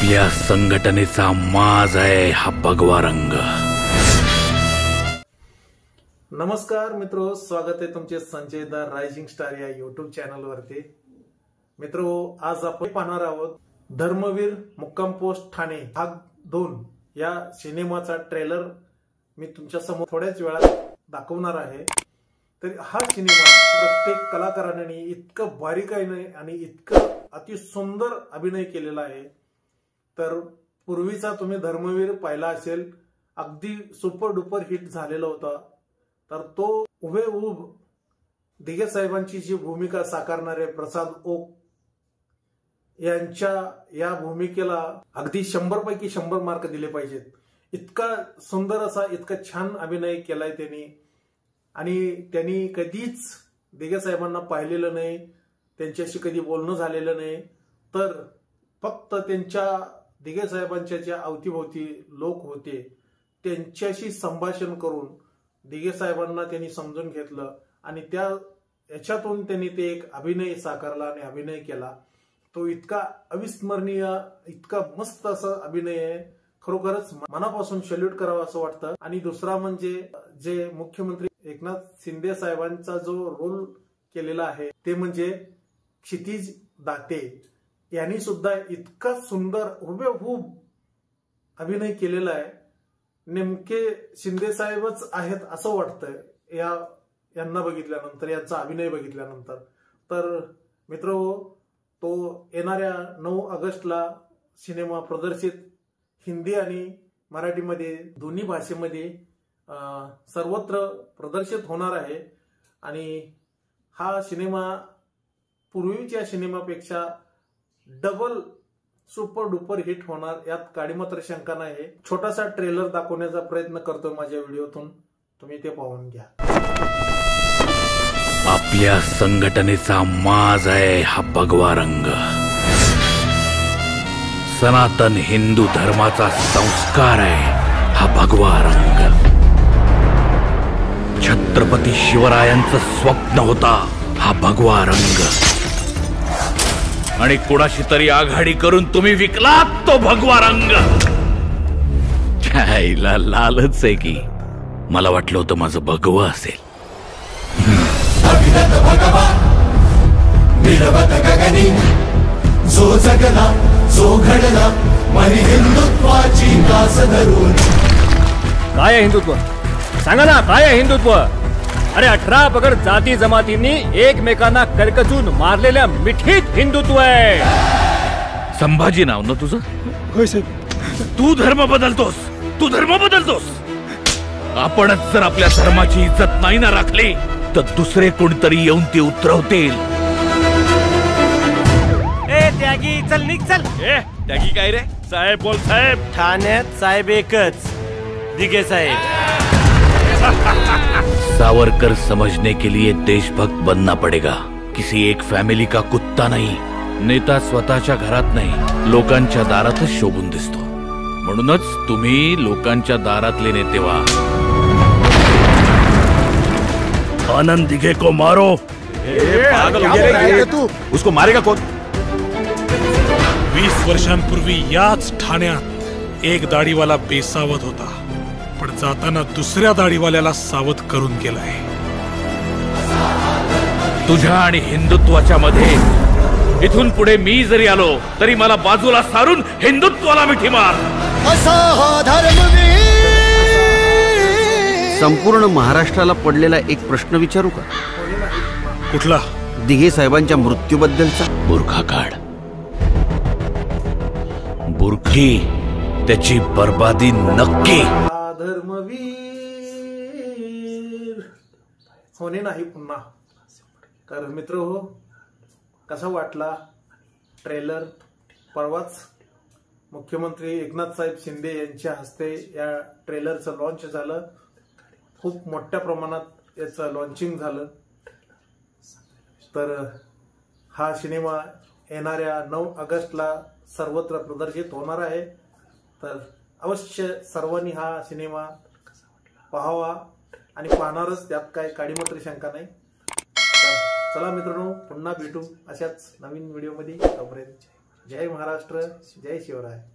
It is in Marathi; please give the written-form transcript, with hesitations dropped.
आपल्या संघटनेचा माज आहे हा भगवा रंग। नमस्कार मित्रो, स्वागत आहे तुमचे संजय द रायझिंग स्टार या यूट्यूब चॅनल वरती। मित्रो, आज आपण पाहणार आहोत धर्मवीर मुक्काम पोस्ट ठाणे भाग 2 या सिनेमाचा ट्रेलर मी तुमच्या समोर थोड्याच वेळात दाखवणार आहे। तर हा सिनेमा प्रत्येक कलाकाराने इतकं बारीकाईने आणि इतकं अति सुंदर अभिनय केलेला आहे। तर पूर्वीचा तुम्ही धर्मवीर पाहिला असेल, अगदी सुपर डुपर हिट झालेला होता। तर तो हुबेहूब दिघे साहेबांची जी भूमिका साकारणारे प्रसाद ओक यांच्या या भूमिकेला अगदी 100 पैकी 100 मार्क दिले पाहिजेत। इतका सुंदर असा इतका छान अभिनय केलाय त्यांनी, आणि त्यांनी कधीच दिघे साहेबांना पाहिलेलं नाही, त्यांच्याशी कधी बोलणं झालेलं नाही। तर फक्त त्यांच्या दिघे साहेबांच्या ज्या अवतीभोवती लोक होते त्यांच्याशी संभाषण करून दिघे साहेबांना त्यांनी समजून घेतलं, आणि त्या याच्यातून त्यांनी ते एक अभिनय साकारला आणि अभिनय केला। तो इतका अविस्मरणीय, इतका मस्त असा अभिनय आहे, खरोखरच मनापासून सॅल्यूट करावं असं वाटतं। आणि दुसरा म्हणजे जे मुख्यमंत्री एकनाथ शिंदे साहेबांचा जो रोल केलेला आहे ते म्हणजे क्षितिज दाते यांनी सुद्धा इतका सुंदर हुबेहूब अभिनय केलेला आहे। नेमके शिंदे साहेबच आहेत असं वाटतं यांना बघितल्यानंतर, यांचा अभिनय बघितल्यानंतर। तर मित्रहो, तो येणाऱ्या 9 ऑगस्टला सिनेमा प्रदर्शित हिंदी आणि मराठीमध्ये दोन्ही भाषेमध्ये सर्वत्र प्रदर्शित होणार आहे। आणि हा सिनेमा पूर्वीच्या सिनेमापेक्षा डबल सुपर डुपर हिट होणार, यात काडीमात्र शंका नाही। छोटासा ट्रेलर दाखवण्याचा प्रयत्न करतो माझ्या व्हिडिओतून, तुम्ही ते पाहून घ्या। आपल्या संघटनेचा माज आहे हा भगवा रंग। सनातन हिंदू धर्माचा संस्कार आहे हा भगवा रंग। छत्रपती शिवरायांचं स्वप्न होता हा भगवा रंग, आणि कुणाशी तरी आघाडी करून तुम्ही विकलात तो भगवा रंग। छाईला लालच आहे की, मला वाटलं होतं माझं भगवं असेल। अभिनत भगवा निरवत गगनी, जो जगला जो घडला मनी हिंदुत्वाची कास धरून। काय आहे हिंदुत्व? सांगा ना, काय आहे हिंदुत्व? अरे 18 पगड जाती जमातींनी एकमेकांना करकचून मारलेल्या मिठीत हिंदुत्व आहे। संभाजी नाव ना तुझं? होय साहेब। तू धर्म बदलतोस, तू धर्म बदलतोस। आपणच जर आपल्या धर्माची इज्जत नाही ना राखली तर दुसरे कोणतरी येऊन ती उतरवतील। ए त्यागी, चल निघ चल। ए त्यागी काय रे? साहेब बोल साहेब। ठाण्यात साहेब एकच, दिघे साहेब। सावरकर समझने के लिए देशभक्त बनना पड़ेगा, किसी एक फॅमिली का कुत्ता नहीं। नेता स्वतःच्या घरात नाही, लोकांच्या दारातच शोभून दिसतो। म्हणूनच तुम्ही लोकांच्या दारातले नेते व्हा। आनंद दिघे को मारो। पागल हो तू? उसको मारेगा कौन? 20 वर्षांपूर्वी याच ठाण्यात एक दाढीवाला बेसावध होता, पण जाताना दुसऱ्या दाढीवाल्याला सावध करून गेलाय। तुझ्या आणि हिंदुत्वाच्या मध्ये इथून पुढे मी जरी आलो तरी मला बाजूला सारून हिंदुत्वाला मिठी मार। संपूर्ण महाराष्ट्राला पडलेला एक प्रश्न विचारू का? कुठला? दिघे साहेबांच्या मृत्यूबद्दलचा। बुरखा काढ, बुरखी त्याची बर्बादी नक्की। धर्मवीर होणे नाही पुन्हा। तर मित्र हो, कसा वाटला ट्रेलर? परवाच मुख्यमंत्री एकनाथ साहेब शिंदे यांच्या हस्ते या ट्रेलरचं लॉन्च झालं। खूप मोठ्या प्रमाणात याचं लॉन्चिंग झालं। तर हा सिनेमा येणाऱ्या 9 ऑगस्टला सर्वत्र प्रदर्शित होणार आहे। तर अवश्य सर्वांनी हा सिनेमा पाहावा, आणि पाहणारच, त्यात काय काडीमात्र शंका नाही। तर चला मित्रांनो, पुन्हा भेटू अशाच नवीन व्हिडिओमध्ये। तोपर्यंत जय महाराष्ट्र, जय शिवराय.